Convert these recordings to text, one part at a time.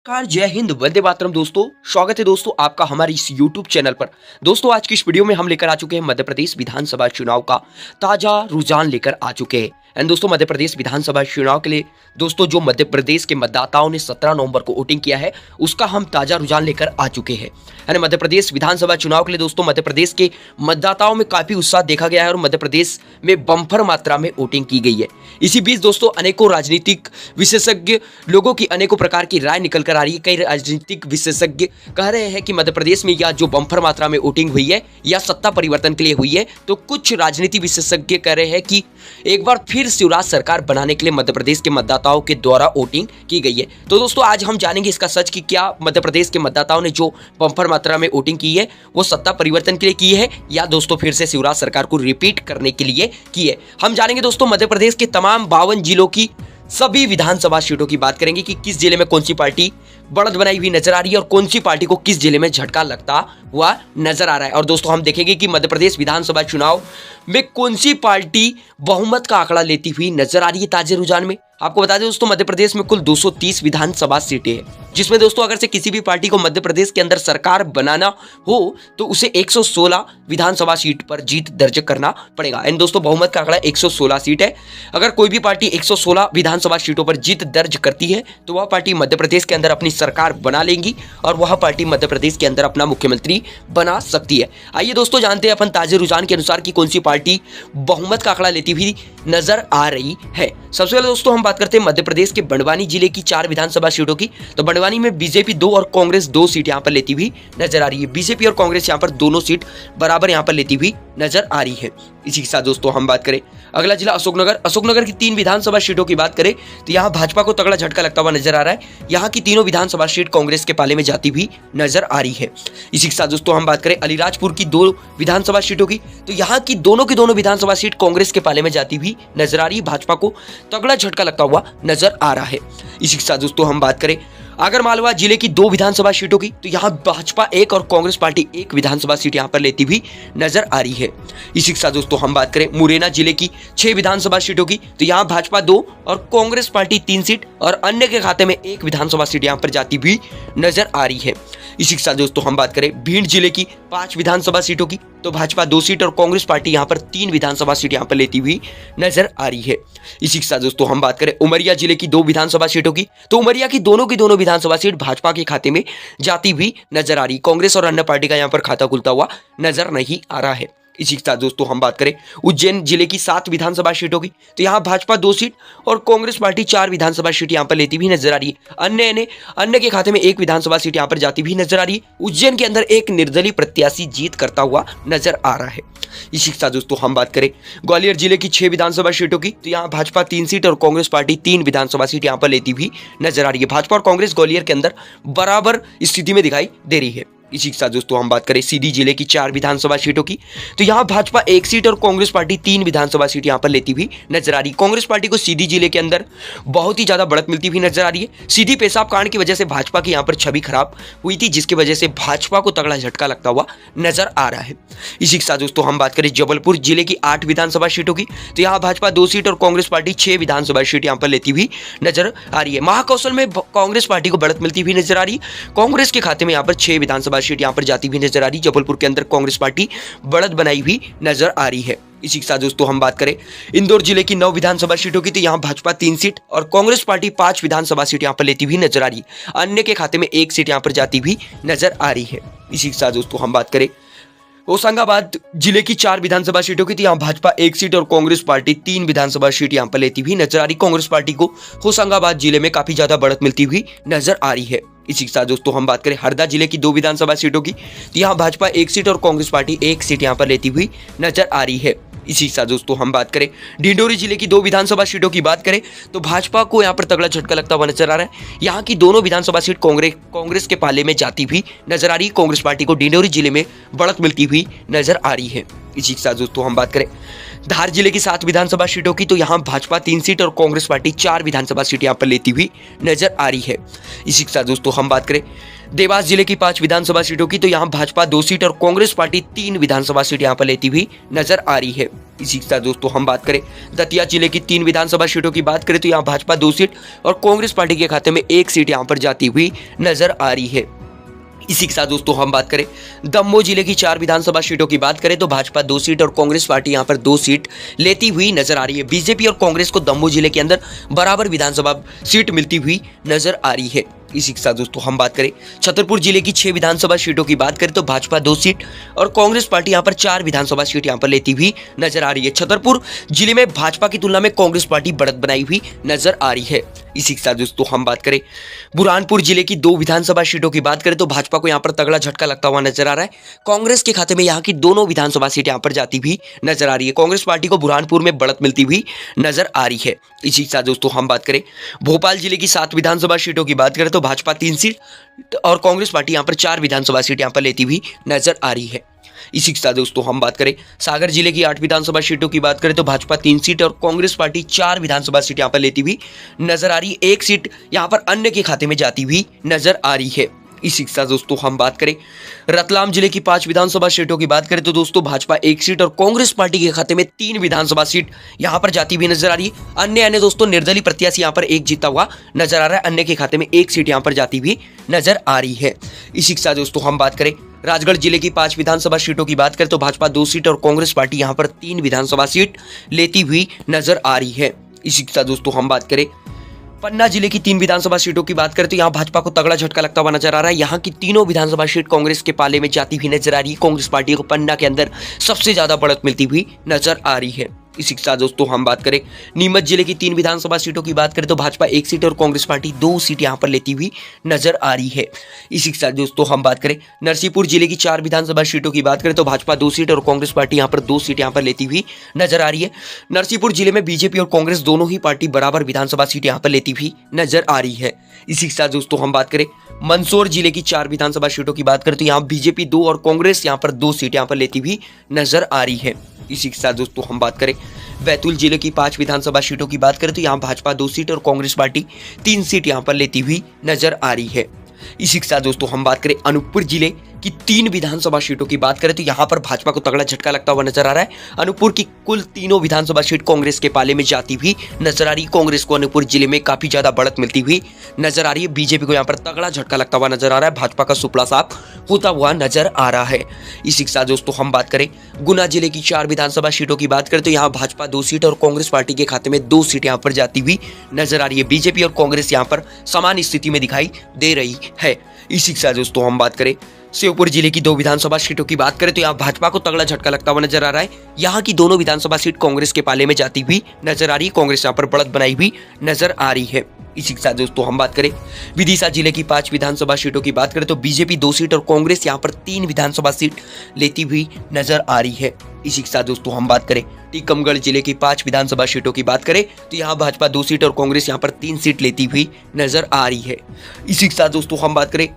नमस्कार, जय हिंद, वंदे मातरम। दोस्तों स्वागत है दोस्तों आपका हमारे इस YouTube चैनल पर। दोस्तों आज की इस वीडियो में हम लेकर आ चुके हैं मध्य प्रदेश विधानसभा चुनाव का ताजा रुझान लेकर आ चुके हैं। एंड दोस्तों मध्य प्रदेश विधानसभा चुनाव के लिए दोस्तों जो मध्य प्रदेश के मतदाताओं ने 17 नवंबर को वोटिंग किया है उसका हम ताजा रुझान लेकर आ चुके हैं। यानी मध्य प्रदेश विधानसभा चुनाव के लिए दोस्तों मध्य प्रदेश के मतदाताओं में काफी उत्साह देखा गया है और मध्य प्रदेश में बम्पर मात्रा में वोटिंग की गई है। इसी बीच दोस्तों अनेकों राजनीतिक विशेषज्ञ लोगों की अनेकों प्रकार की राय निकल कर आ रही है। कई राजनीतिक विशेषज्ञ कह रहे हैं कि मध्य प्रदेश में या जो बम्पर मात्रा में वोटिंग हुई है या सत्ता परिवर्तन के लिए हुई है, तो कुछ राजनीति विशेषज्ञ कह रहे हैं कि एक बार फिर शिवराज सरकार बनाने के लिए मध्य प्रदेश के मतदाताओं के द्वारा वोटिंग की गई है। तो दोस्तों आज हम जानेंगे इसका सच कि क्या मध्य प्रदेश के मतदाताओं ने जो बम्पर मात्रा में वोटिंग की है वो सत्ता परिवर्तन के लिए की है या दोस्तों फिर से शिवराज सरकार को रिपीट करने के लिए की है। हम जानेंगे दोस्तों मध्य प्रदेश के तमाम 52 जिलों की सभी विधानसभा सीटों की बात करेंगे कि किस जिले में कौन सी पार्टी बढ़त बनाई हुई नजर आ रही है और कौन सी पार्टी को किस जिले में झटका लगता हुआ नजर आ रहा है। और दोस्तों हम देखेंगे कि मध्य प्रदेश विधानसभा चुनाव में कौन सी पार्टी बहुमत का आंकड़ा लेती हुई नजर आ रही है ताजे रुझान में। आपको बता दें दोस्तों मध्य प्रदेश में कुल 230 विधानसभा सीटें हैं, जिसमें दोस्तों अगर से किसी भी पार्टी को मध्य प्रदेश के अंदर सरकार बनाना हो तो उसे 116 विधानसभा सीट पर जीत दर्ज करना पड़ेगा। एंड दोस्तों बहुमत का आंकड़ा 116 सीट है। अगर कोई भी पार्टी 116 विधानसभा सीटों पर जीत दर्ज करती है तो वह पार्टी मध्य प्रदेश के अंदर अपनी सरकार बना लेंगी और वह पार्टी मध्य प्रदेश के अंदर अपना मुख्यमंत्री बना सकती है। आइए दोस्तों जानते हैं अपन ताजे रुझान के अनुसार कि कौन सी पार्टी बहुमत का आंकड़ा लेती हुई नजर आ रही है। सबसे पहले दोस्तों हम बात करते हैं मध्य प्रदेश के बड़वानी जिले की 4 विधानसभा सीटों की। तो बड़वानी में बीजेपी 2 और कांग्रेस 2 सीट यहां पर लेती हुई नजर आ रही है। बीजेपी और कांग्रेस यहां पर दोनों सीट बराबर यहां पर लेती हुई नजर आ रही है। इसी के साथ दोस्तों हम बात करें अगला जिला अशोकनगर। अशोकनगर की 3 विधानसभा सीटों की बात करें तो यहां भाजपा को तगड़ा झटका लगता हुआ नजर आ रहा है। यहां की तीनों विधानसभा सीट कांग्रेस के पाले में जाती हुई नजर आ रही है। इसी के साथ दोस्तों हम बात करें अलीराजपुर की 2 विधानसभा सीटों की, तो यहां की दोनों विधानसभा सीट कांग्रेस के पाले में जाती हुई नजर आ रही है। भाजपा को तगड़ा झटका लगता हुआ नजर आ रहा है। इसी के साथ दोस्तों हम बात करें आगरमालवा जिले की 2 विधानसभा सीटों की, तो यहां भाजपा 1 और कांग्रेस पार्टी 1 विधानसभा सीट यहां पर लेती हुई नजर आ रही है। इसी के साथ दोस्तों हम बात करें मुरैना जिले की 6 विधानसभा सीटों की, तो यहां भाजपा 2 और कांग्रेस पार्टी 3 सीट और अन्य के खाते में 1 विधानसभा सीट यहां पर जाती हुई नजर आ रही है। इसी के साथ दोस्तों हम बात करें भिंड जिले की 5 विधानसभा सीटों की, तो भाजपा 2 सीट और कांग्रेस पार्टी यहां पर 3 विधानसभा सीट यहां पर लेती हुई नजर आ रही है। इसी के साथ दोस्तों हम बात करें उमरिया जिले की 2 विधानसभा सीटों की, तो उमरिया की दोनों विधानसभा सीट भाजपा के खाते में जाती हुई नजर आ रही। कांग्रेस और अन्य पार्टी का यहां पर खाता खुलता हुआ नजर नहीं आ रहा है। इसी के साथ दोस्तों हम बात करें उज्जैन जिले की 7 विधानसभा सीटों की, तो यहां भाजपा 2 सीट और कांग्रेस पार्टी 4 विधानसभा सीट यहां पर लेती हुई नजर आ रही है। अन्य के खाते में 1 विधानसभा सीट यहां पर जाती हुई नजर आ रही है। उज्जैन के अंदर एक निर्दलीय प्रत्याशी जीत करता हुआ नजर आ रहा है। इसी के साथ दोस्तों हम बात करें ग्वालियर जिले की 6 विधानसभा सीटों की, तो यहां भाजपा 3 सीट और कांग्रेस पार्टी 3 विधानसभा सीट यहां पर लेती हुई नजर आ रही है। भाजपा और कांग्रेस ग्वालियर के अंदर बराबर स्थिति में दिखाई दे रही है। इसी के साथ दोस्तों हम बात करें सीधी जिले की 4 विधानसभा सीटों की, तो यहां भाजपा 1 सीट और कांग्रेस पार्टी 3 विधानसभा सीट यहां पर लेती हुई नजर आ रही है। कांग्रेस पार्टी को सीधी जिले के अंदर बहुत ही ज्यादा बढ़त मिलती हुई नजर आ रही है। सीधी पेशाब कांड की वजह से भाजपा की यहां पर छवि खराब हुई थी, जिसकी वजह से भाजपा को तगड़ा झटका लगता हुआ नजर आ रहा है। इसी के साथ दोस्तों हम बात करें जबलपुर जिले की 8 विधानसभा सीटों की, तो यहां भाजपा 2 सीट और कांग्रेस पार्टी 6 विधानसभा सीट यहां पर लेती हुई नजर आ रही है। महाकौशल में कांग्रेस पार्टी को बढ़त मिलती हुई नजर आ रही है। कांग्रेस के खाते में यहां पर 6 विधानसभा सीट यहां पर जाती हुई नजर आ रही। जबलपुर के अंदर कांग्रेस पार्टी बढ़त बनाई हुई नजर आ रही है। इसी के साथ दोस्तों हम बात करें इंदौर जिले की 9 विधानसभा सीटों की, तो यहां भाजपा 3 सीट और कांग्रेस पार्टी 5 विधानसभा सीट यहां पर लेती हुई नजर आ रही। अन्य के खाते में 1 सीट यहां पर जाती हुई नजर आ रही है। इसी के साथ दोस्तों हम बात करें होशंगाबाद जिले की 4 विधानसभा सीटों की, तो यहां भाजपा 1 सीट और कांग्रेस पार्टी 3 विधानसभा सीट यहां पर लेती हुई नजर आ रही। कांग्रेस पार्टी को होशंगाबाद जिले में काफी ज्यादा बढ़त मिलती हुई नजर आ रही है। इसी के साथ दोस्तों हम बात करें हरदा जिले की 2 विधानसभा सीटों की, तो यहां भाजपा 1 सीट और कांग्रेस पार्टी 1 सीट यहां पर लेती हुई नजर आ रही है। इसी के साथ दोस्तों हम बात करें डिंडोरी जिले की 2 विधानसभा सीटों की बात करें तो भाजपा को यहां पर तगड़ा झटका लगता हुआ नजर आ रहा है। यहां की दोनों विधानसभा सीट कांग्रेस के पाले में जाती हुई नजर आ रही है। कांग्रेस पार्टी को डिंडोरी जिले में बढ़त मिलती हुई नजर आ रही है। इसी के साथ दोस्तों हम बात करें धार जिले की 7 विधानसभा सीटों की, तो यहाँ भाजपा 3 सीट और कांग्रेस पार्टी 4 विधानसभा सीट यहाँ पर लेती हुई नजर आ रही है। इसी के साथ दोस्तों हम बात करें देवास जिले की 5 विधानसभा सीटों की, तो यहाँ भाजपा 2 सीट और कांग्रेस पार्टी 3 विधानसभा सीट यहाँ पर लेती हुई नजर आ रही है। इसी के साथ दोस्तों हम बात करें दतिया जिले की 3 विधानसभा सीटों की बात करें, तो यहाँ भाजपा 2 सीट और कांग्रेस पार्टी के खाते में 1 सीट यहाँ पर जाती हुई नजर आ रही है। इसी के साथ दोस्तों हम बात करें दमोह जिले की 4 विधानसभा सीटों की बात करें, तो भाजपा 2 सीट और कांग्रेस पार्टी यहां पर 2 सीट लेती हुई नजर आ रही है। बीजेपी और कांग्रेस को दमोह जिले के अंदर बराबर विधानसभा सीट मिलती हुई नजर आ रही है। इसी के साथ दोस्तों हम बात करें छतरपुर जिले की 6 विधानसभा सीटों की बात करें, तो भाजपा 2 सीट और कांग्रेस पार्टी यहां पर 4 विधानसभा सीट यहां पर लेती हुई नजर आ रही है। छतरपुर जिले में भाजपा की तुलना में कांग्रेस पार्टी बढ़त बनाई हुई नजर आ रही है। इसी के साथ दोस्तों हम बात करें बुरहानपुर जिले की 2 विधानसभा सीटों की बात करें, तो भाजपा को यहां पर तगड़ा झटका लगता हुआ नजर आ रहा है। कांग्रेस के खाते में यहां की दोनों विधानसभा सीट यहां पर जाती हुई नजर आ रही है। कांग्रेस पार्टी को बुरहानपुर में बढ़त मिलती हुई नजर आ रही है। इसी के साथ दोस्तों हम बात करें भोपाल जिले की 7 विधानसभा सीटों की बात करें, तो भाजपा 3 सीट और कांग्रेस पार्टी यहां पर 4 विधानसभा सीट यहां पर लेती हुई नजर आ रही है। इसी के साथ दोस्तों हम बात करें सागर जिले की 8 विधानसभा सीटों की बात करें, तो भाजपा 3 सीट और कांग्रेस पार्टी 4 विधानसभा सीट यहां पर लेती हुई नजर आ रही है। 1 सीट यहां पर अन्य के खाते में जाती हुई नजर आ रही है। इसी के साथ दोस्तों हम बात करें रतलाम जिले की 5 विधानसभा सीटों की बात करें, तो दोस्तों भाजपा 1 सीट और कांग्रेस पार्टी के खाते में 3 विधानसभा सीट यहां पर जाती हुई नजर आ रही है। अन्य दोस्तों निर्दलीय प्रत्याशी यहां पर 1 जीता हुआ नजर आ रहा है। अन्य के खाते में 1 सीट यहां पर जाती हुई नजर आ रही है। इसी के साथ दोस्तों हम बात करें राजगढ़ जिले की 5 विधानसभा सीटों की बात करें, तो भाजपा 2 सीट और कांग्रेस पार्टी यहां पर 3 विधानसभा सीट लेती हुई नजर आ रही है। इसी के साथ दोस्तों हम बात करें पन्ना जिले की 3 विधानसभा सीटों की बात करें, तो यहां भाजपा को तगड़ा झटका लगता हुआ नजर आ रहा है। यहां की तीनों विधानसभा सीट कांग्रेस के पाले में जाती हुई नजर आ रही है। कांग्रेस पार्टी को पन्ना के अंदर सबसे ज्यादा बढ़त मिलती हुई नजर आ रही है। इसी के साथ दोस्तों हम बात करें नीमच जिले की 3 विधानसभा सीटों की बात करें, तो भाजपा 1 सीट और कांग्रेस पार्टी 2 सीट यहां पर लेती हुई नजर आ रही है। इसी के साथ दोस्तों हम बात करें नरसिंहपुर जिले की 4 विधानसभा सीटों की बात करें, तो भाजपा 2 सीट और कांग्रेस पार्टी यहां पर 2 सीट यहां पर लेती हुई नजर आ रही है। नरसिंहपुर जिले में बीजेपी और कांग्रेस दोनों ही पार्टी बराबर विधानसभा सीट यहां पर लेती हुई नजर आ रही है। इसी के साथ दोस्तों हम बात करें मंदसौर जिले की 4 विधानसभा सीटों की बात करें, तो यहां बीजेपी 2 और कांग्रेस यहां पर 2 सीट यहां पर लेती हुई नजर आ रही है। इसी के साथ दोस्तों हम बात करें बैतूल जिले की 5 विधानसभा सीटों की बात करें, तो यहां भाजपा 2 सीट और कांग्रेस पार्टी 3 सीट यहां पर लेती हुई नजर आ रही है। इसी के साथ दोस्तों हम बात करें अनूपपुर जिले की 3 विधानसभा सीटों की बात करें, तो यहां पर भाजपा को तगड़ा झटका लगता हुआ नजर आ रहा है। अनूपपुर की कुल तीनों विधानसभा सीट कांग्रेस के पाले में जाती हुई नजर आ रही है। कांग्रेस को अनूपपुर जिले में काफी ज्यादा बढ़त मिलती हुई नजर आ रही है। बीजेपी को यहां पर तगड़ा झटका लगता हुआ नजर आ रहा है। भाजपा का सुपड़ा साफ होता हुआ नजर आ रहा है। इसी के साथ दोस्तों हम बात करें गुना जिले की 4 विधानसभा सीटों की बात करें, तो यहाँ भाजपा 2 सीट और कांग्रेस पार्टी के खाते में 2 सीट यहाँ पर जाती हुई नजर आ रही है। बीजेपी और कांग्रेस यहाँ पर समान स्थिति में दिखाई दे रही है। इसी के साथ दोस्तों हम बात करें श्योपुर जिले की 2 विधानसभा सीटों की बात करें, तो यहाँ भाजपा को तगड़ा झटका लगता हुआ नजर आ रहा है। यहाँ की दोनों विधानसभा सीट कांग्रेस के पाले में जाती हुई नजर आ रही है। कांग्रेस यहाँ पर बढ़त बनाई हुई नजर आ रही है। इसी के साथ दोस्तों हम बात करें विदिशा जिले की 5 विधानसभा सीटों की बात करें, तो बीजेपी 2 सीट और कांग्रेस यहाँ पर 3 विधानसभा सीट लेती हुई नजर आ रही है। इसी के साथ दोस्तों हम बात करें टीकमगढ़ जिले की 5 विधानसभा सीटों की बात करें, तो यहाँ भाजपा 2 सीट और कांग्रेस यहाँ पर 3 सीट लेती हुई नजर आ रही है। इसी के साथ दोस्तों हम बात करें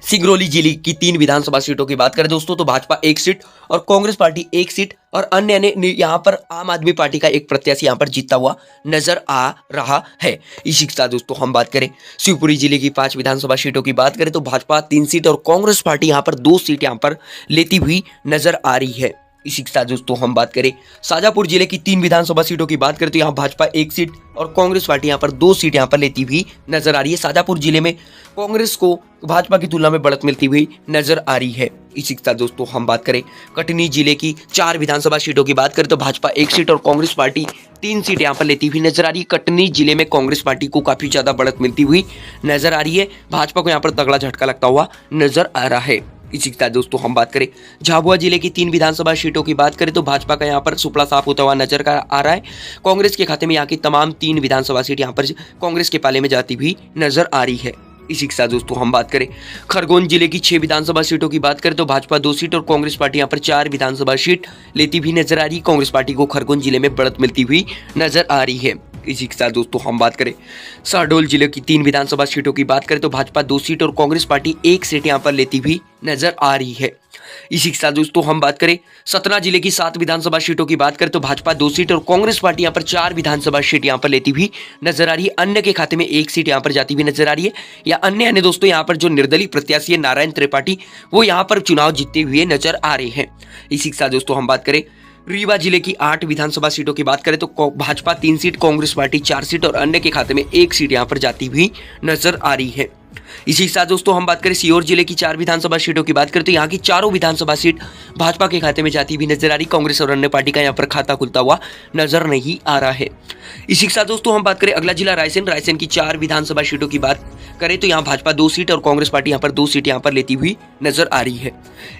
सिंगरौली जिले की 3 विधानसभा सीटों की बात करें दोस्तों, तो भाजपा 1 सीट और कांग्रेस पार्टी 1 सीट और अन्य यहाँ पर आम आदमी पार्टी का एक प्रत्याशी यहाँ पर जीतता हुआ नजर आ रहा है। इसी के साथ दोस्तों हम बात करें शिवपुरी जिले की 5 विधानसभा सीटों की बात करें, तो भाजपा 3 सीट और कांग्रेस पार्टी यहाँ पर 2 सीट यहाँ पर लेती हुई नजर आ रही है। इसी के साथ दोस्तों हम बात करें शाजापुर जिले की 3 विधानसभा सीटों की बात करें, तो यहाँ भाजपा 1 सीट और कांग्रेस पार्टी यहाँ पर 2 सीट यहाँ पर लेती हुई नजर आ रही है। शाजापुर जिले में कांग्रेस को भाजपा की तुलना में बढ़त मिलती हुई नजर आ रही है। इसी के साथ दोस्तों हम बात करें कटनी जिले की 4 विधानसभा सीटों की बात करें, तो भाजपा 1 सीट और कांग्रेस पार्टी 3 सीट यहाँ पर लेती हुई नजर आ रही है। कटनी जिले में कांग्रेस पार्टी को काफी ज्यादा बढ़त मिलती हुई नजर आ रही है। भाजपा को यहाँ पर तगड़ा झटका लगता हुआ नजर आ रहा है। इसी के साथ दोस्तों हम बात करें झाबुआ जिले की 3 विधानसभा सीटों की बात करें, तो भाजपा का यहाँ पर सुपड़ा साफ होता हुआ नजर आ रहा है। कांग्रेस के खाते में यहाँ की तमाम 3 विधानसभा सीट यहाँ पर कांग्रेस के पाले में जाती हुई नजर आ रही है। इसी के साथ दोस्तों हम बात करें खरगोन जिले की 6 विधानसभा सीटों की बात करें, तो भाजपा 2 सीट और कांग्रेस पार्टी यहाँ पर 4 विधानसभा सीट लेती हुई नजर आ रही है। कांग्रेस पार्टी को खरगोन जिले में बढ़त मिलती हुई नजर आ रही है। इसी के साथ दोस्तों हम बात करें शहडोल जिले की 3 विधानसभा सीटों की बात करें तो भाजपा 2 सीट और कांग्रेस पार्टी 1 सीट यहां पर लेती हुई नजर आ रही है। इसी के साथ दोस्तों हम बात करें सतना जिले की 7 विधानसभा सीटों की बात करें तो भाजपा 2 सीट और कांग्रेस पार्टी यहां पर 4 विधानसभा सीट यहां पर लेती हुई नजर आ रही है। अन्य के खाते में 1 सीट यहां पर जाती हुई नजर आ रही है। या अन्य दोस्तों यहां पर जो निर्दलीय प्रत्याशी है नारायण त्रिपाठी वो यहां पर चुनाव जीतते हुए नजर आ रहे हैं। इसी के साथ दोस्तों हम बात करें रीवा जिले की 8 विधानसभा सीटों की बात करें तो Bhajpa 3 seat, Congress party 4 seat और अन्य के खाते में 1 सीट यहां पर जाती हुई नजर आ रही है। इसी के साथ दोस्तों हम बात करें सीहोर जिले की 4 विधानसभा सीटों की बात करें तो यहाँ की चारों विधानसभा सीट भाजपा के खाते में जाती हुई नजर आ रही। कांग्रेस और अन्य पार्टी का यहाँ पर खाता खुलता हुआ नजर नहीं आ रहा है। इसी के साथ दोस्तों हम बात करें अगला जिला रायसेन की 4 विधानसभा सीटों की बात करें तो यहाँ भाजपा 2 सीट और कांग्रेस पार्टी यहाँ पर 2 सीट यहाँ पर लेती हुई नजर आ रही है।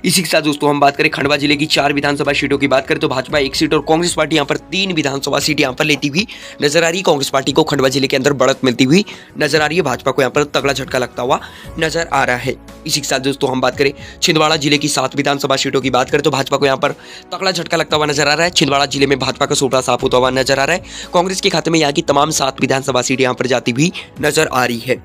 इसी के साथ दोस्तों हम बात करें खंडवा जिले की 4 विधानसभा सीटों की बात करें तो भाजपा 1 सीट और कांग्रेस पार्टी यहाँ पर 3 विधानसभा सीट यहाँ पर लेती हुई नजर आ रही। कांग्रेस पार्टी को खंडवा जिले के अंदर बढ़त मिलती हुई नजर आ रही है। भाजपा को यहाँ पर तगड़ा झटका लगता हुआ नजर आ रहा है। इसी के साथ दोस्तों हम बात करें छिंदवाड़ा जिले की 7 विधानसभा सीटों की बात करें तो भाजपा को यहाँ पर तगड़ा झटका लगता हुआ नजर आ रहा है। छिंदवाड़ा जिले में भाजपा का सोपड़ा साफ होता हुआ नजर आ रहा है। कांग्रेस के खाते में यहाँ की तमाम 7 विधानसभा सीट यहाँ पर जाती हुई नजर आ रही है।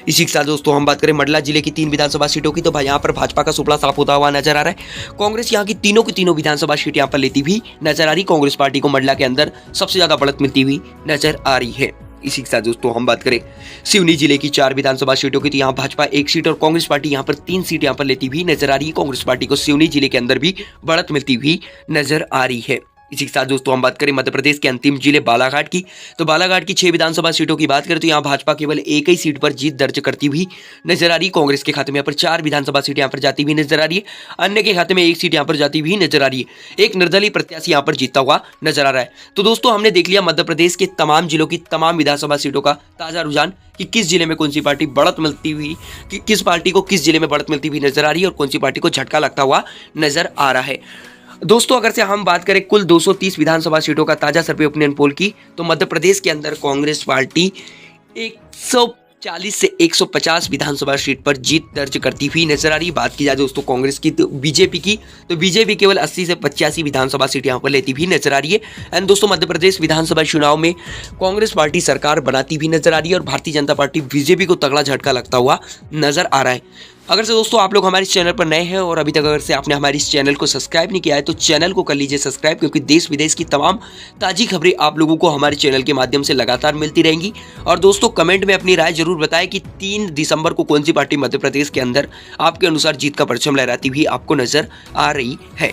इसी के साथ दोस्तों हम बात करें मंडला जिले की 3 विधानसभा सीटों की तो यहाँ पर भाजपा का सुपड़ा साफ होता हुआ नजर आ रहा है। कांग्रेस यहाँ की तीनों विधानसभा सीट यहाँ पर लेती हुई नजर आ रही। कांग्रेस पार्टी को मंडला के अंदर सबसे ज्यादा बढ़त मिलती हुई नजर आ रही है। इसी के साथ दोस्तों हम बात करें सिवनी जिले की 4 विधानसभा सीटों की तो यहाँ भाजपा 1 सीट और कांग्रेस पार्टी यहाँ पर 3 सीट यहाँ पर लेती हुई नजर आ रही है। कांग्रेस पार्टी को सिवनी जिले के अंदर भी बढ़त मिलती हुई नजर आ रही है। इसी के साथ दोस्तों हम बात करें मध्य प्रदेश के अंतिम जिले बालाघाट की तो बालाघाट की 6 विधानसभा सीटों की बात करें तो यहाँ भाजपा केवल एक ही सीट पर जीत दर्ज करती हुई नजर आ रही। कांग्रेस के खाते में यहाँ पर 4 विधानसभा सीट यहाँ पर जाती हुई नजर आ रही है। अन्य के खाते में 1 सीट यहाँ पर जाती हुई नजर आ रही है। एक निर्दलीय प्रत्याशी यहाँ पर जीतता हुआ नजर आ रहा है। तो दोस्तों हमने देख लिया मध्य प्रदेश के तमाम जिलों की तमाम विधानसभा सीटों का ताजा रुझान कि किस जिले में कौन सी पार्टी बढ़त मिलती हुई किस पार्टी को किस जिले में बढ़त मिलती हुई नजर आ रही है और कौन सी पार्टी को झटका लगता हुआ नजर आ रहा है। दोस्तों अगर से हम बात करें कुल 230 विधानसभा सीटों का ताजा सर्वे ओपिनियन पोल की तो मध्य प्रदेश के अंदर कांग्रेस पार्टी 140 से 150 विधानसभा सीट पर जीत दर्ज करती हुई नजर आ रही। बात की जाए दोस्तों कांग्रेस की तो बीजेपी की तो बीजेपी केवल 80 से 85 विधानसभा सीट यहां पर लेती हुई नजर आ रही है। एंड दोस्तों मध्य प्रदेश विधानसभा चुनाव में कांग्रेस पार्टी सरकार बनाती हुई नजर आ रही है और भारतीय जनता पार्टी बीजेपी को तगड़ा झटका लगता हुआ नजर आ रहा है। अगर से दोस्तों आप लोग हमारे इस चैनल पर नए हैं और अभी तक अगर से आपने हमारे इस चैनल को सब्सक्राइब नहीं किया है तो चैनल को कर लीजिए सब्सक्राइब, क्योंकि देश विदेश की तमाम ताजी खबरें आप लोगों को हमारे चैनल के माध्यम से लगातार मिलती रहेंगी। और दोस्तों कमेंट में अपनी राय जरूर बताएं कि 3 दिसंबर को कौन सी पार्टी मध्य प्रदेश के अंदर आपके अनुसार जीत का परचम लहराती हुई आपको नजर आ रही है।